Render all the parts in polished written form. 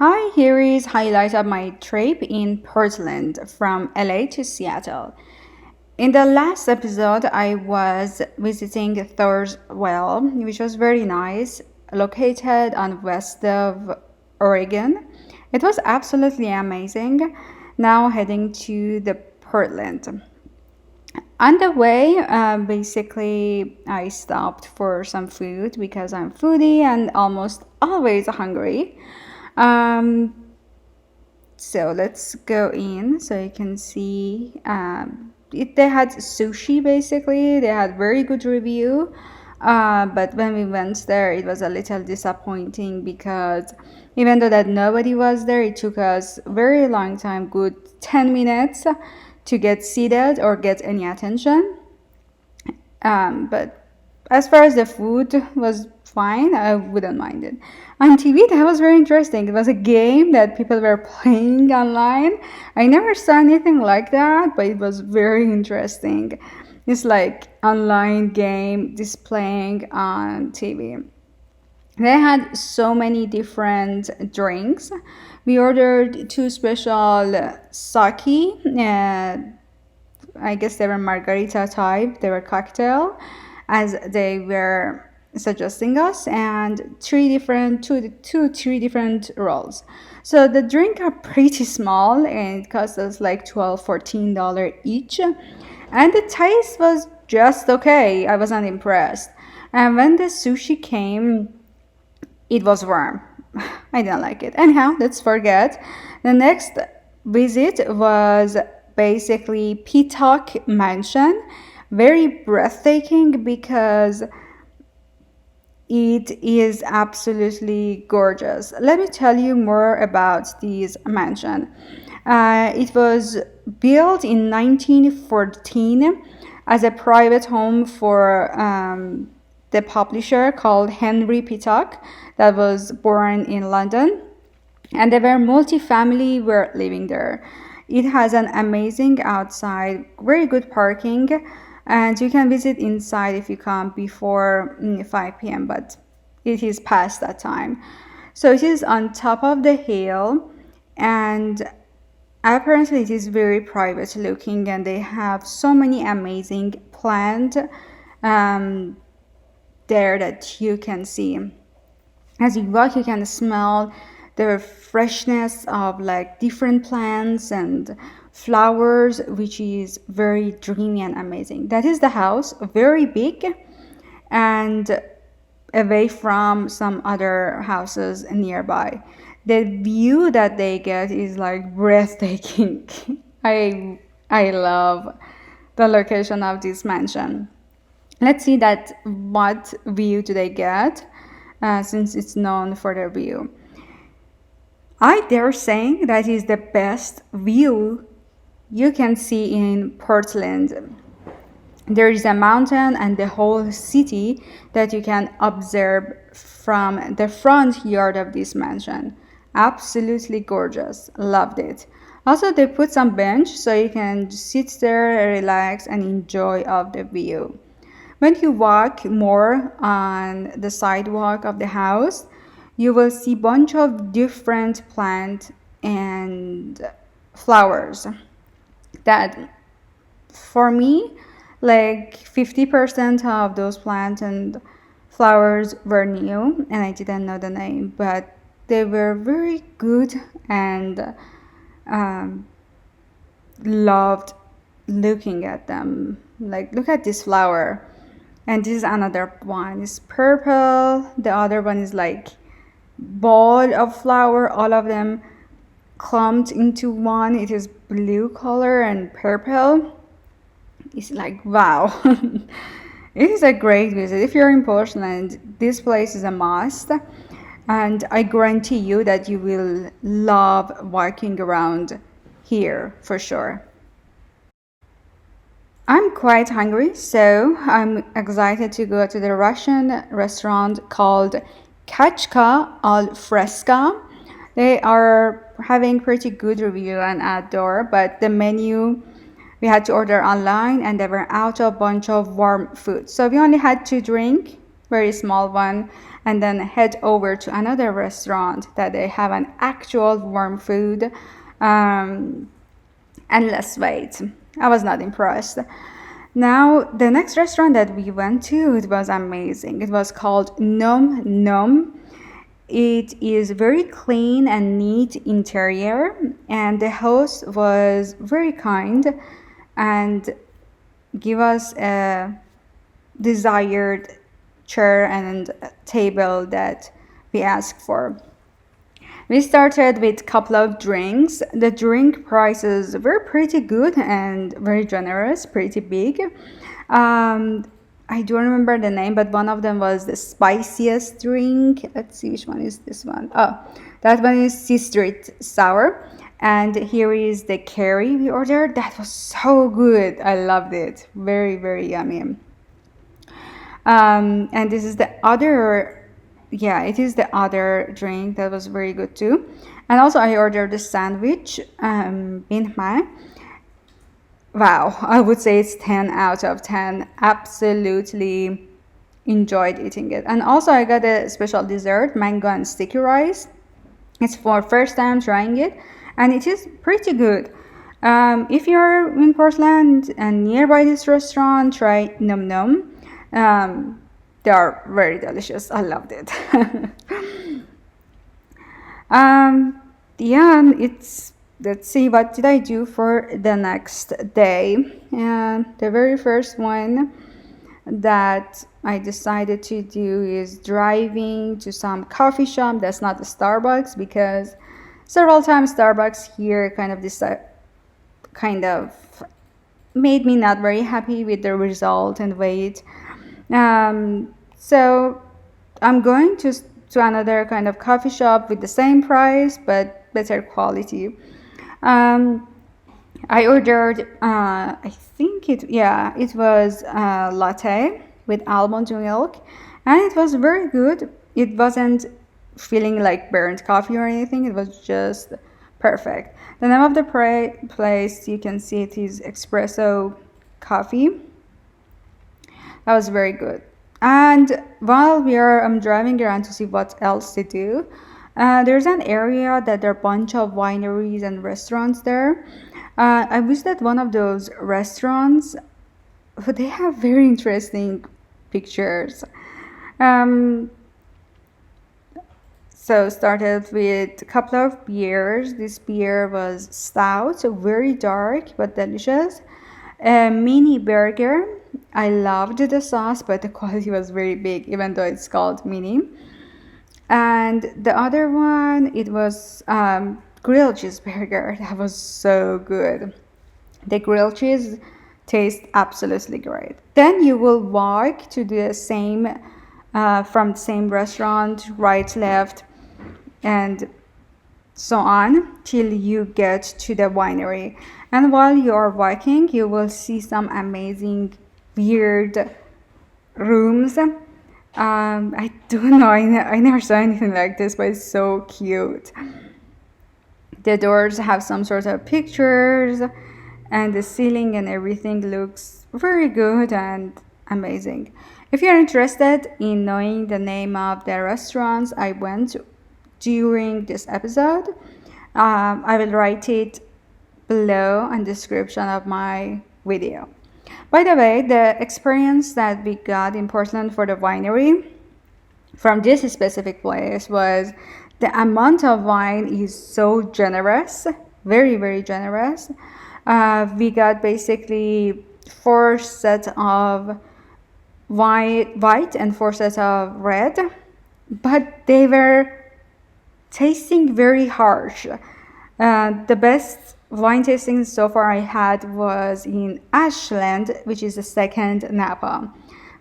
Hi, here is highlight of my trip in Portland from LA to Seattle. In the last episode, I was visiting Thor's Well, which was very nice, located on west of Oregon. It was absolutely amazing. Now heading to the Portland. On the way, basically, I stopped for some food because I'm foodie and almost always hungry. Um, so let's go in so you can see. They had sushi basically. They had very good review. But when we went there, it was a little disappointing because even though that nobody was there, it took us very long time, good 10 minutes to get seated or get any attention. But as far as the food was fine, I wouldn't mind it. On TV, that was very interesting. It was a game that people were playing online. I never saw anything like that, but it was very interesting. It's like online game displaying on TV. They had so many different drinks. We ordered two special sake. I guess they were margarita type. They were cocktail, as they were suggesting us, and three different rolls. So the drink are pretty small, and it cost us like $12-14 each, and the taste was just okay. I wasn't impressed. And when the sushi came, it was warm. I didn't like it. Anyhow, let's forget. The next visit was basically Pittock Mansion. Very breathtaking because it is absolutely gorgeous. Let me tell you more about this mansion. It was built in 1914 as a private home for the publisher called Henry Pittock that was born in London, and they were multi-family were living there. It has an amazing outside, very good parking, and you can visit inside if you come before 5 p.m., but it is past that time. So it is on top of the hill, and apparently it is very private looking, and they have so many amazing plants there that you can see. As you walk, you can smell the freshness of like different plants and flowers, which is very dreamy and amazing. That is the house, very big and away from some other houses nearby. The view that they get is like breathtaking. I love the location of this mansion. Let's see that what view do they get, since it's known for their view. I dare saying that is the best view you can see in Portland. There is a mountain and the whole city that you can observe from the front yard of this mansion. Absolutely gorgeous. Loved it. Also, they put some bench so you can sit there, relax, and enjoy of the view. When you walk more on the sidewalk of the house, you will see bunch of different plants and flowers that for me, like 50% of those plants and flowers were new and I didn't know the name, but they were very good and loved looking at them. Like, look at this flower. And this is another one. It's purple. The other one is like ball of flower. All of them clumped into one. It is blue color and purple. It's like, wow. It is a great visit. If you're in Portland, this place is a must. And I guarantee you that you will love walking around here for sure. I'm quite hungry, so I'm excited to go to the Russian restaurant called Kachka al Fresca. They are having pretty good review on outdoor, but the menu we had to order online and they were out of bunch of warm food. So we only had two drink, very small one, and then head over to another restaurant that they have an actual warm food, and less wait. I was not impressed. Now, the next restaurant that we went to, it was amazing. It was called Nom Nom. It is very clean and neat interior, and the host was very kind and give us a desired chair and table that we asked for. We started with a couple of drinks. The drink prices were pretty good and very generous, pretty big. I don't remember the name, but one of them was the spiciest drink. Let's see which one is this one. Oh, that one is Sea Street Sour. And here is the curry we ordered. That was so good. I loved it. Very, very yummy. And this is the other, yeah, it is the other drink that was very good too. And also I ordered a sandwich, binhma. Wow, I would say it's 10 out of 10. Absolutely enjoyed eating it. And also I got a special dessert, mango and sticky rice. It's for first time trying it, and it is pretty good. If you're in Portland and nearby this restaurant, try Nom Nom. They are very delicious. I loved it. Yeah, let's see, what did I do for the next day? And the very first one that I decided to do is driving to some coffee shop that's not a Starbucks, because several times Starbucks here kind of made me not very happy with the result and wait. So I'm going to another kind of coffee shop with the same price but better quality. I ordered, I think it was a latte with almond milk, and it was very good. It wasn't feeling like burnt coffee or anything. It was just perfect. The name of the place, you can see it is Presso Coffee. That was very good. And while I'm driving around to see what else to do, there's an area that there are a bunch of wineries and restaurants there. I visited one of those restaurants. They have very interesting pictures. So started with a couple of beers. This beer was stout, so very dark but delicious. A mini burger. I loved the sauce, but the quality was very big, even though it's called mini. And the other one, it was grilled cheeseburger. That was so good. The grilled cheese tastes absolutely great. Then you will walk to the same, from the same restaurant, right, left, and so on till you get to the winery. And while you are walking, you will see some amazing weird rooms. I don't know, I never saw anything like this, but it's so cute. The doors have some sort of pictures, and the ceiling and everything looks very good and amazing. If you're interested in knowing the name of the restaurants I went to during this episode, I will write it below in the description of my video. By the way, the experience that we got in Portland for the winery from this specific place was the amount of wine is so generous, very, very generous. We got basically 4 sets of white and 4 sets of red, but they were tasting very harsh. The best wine tasting so far I had was in Ashland, which is the second Napa.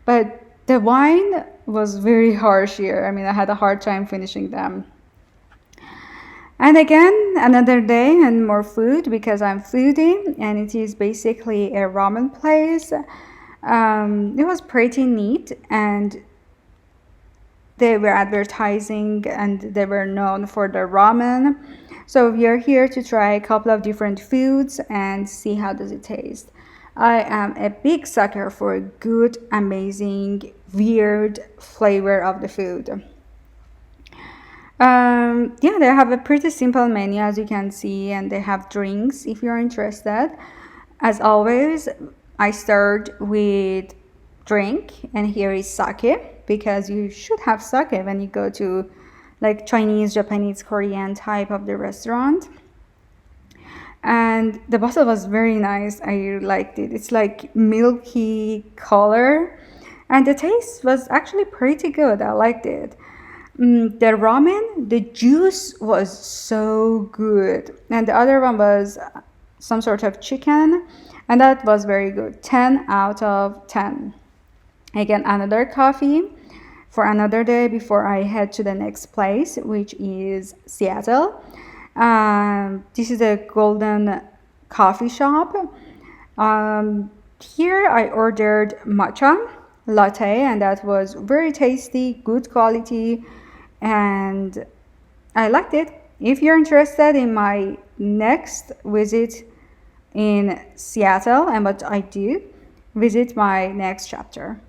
But the wine was very harsh here. I mean, I had a hard time finishing them. And again, another day and more food, because I'm foodie, and it is basically a ramen place. It was pretty neat, and they were advertising and they were known for their ramen. So we are here to try a couple of different foods and see how does it taste. I am a big sucker for a good, amazing, weird flavor of the food. Yeah, they have a pretty simple menu as you can see, and they have drinks if you're interested. As always, I start with drink, and here is sake because you should have sake when you go to like Chinese, Japanese, Korean type of the restaurant. And the bottle was very nice. I liked it. It's like milky color, and the taste was actually pretty good. I liked it. The ramen, the juice was so good, and the other one was some sort of chicken, and that was very good. 10 out of 10. Again, another coffee for another day before I head to the next place, which is Seattle. This is a golden coffee shop. Here I ordered matcha latte, and that was very tasty, good quality, and I liked it. If you're interested in my next visit in Seattle and what I do, visit my next chapter.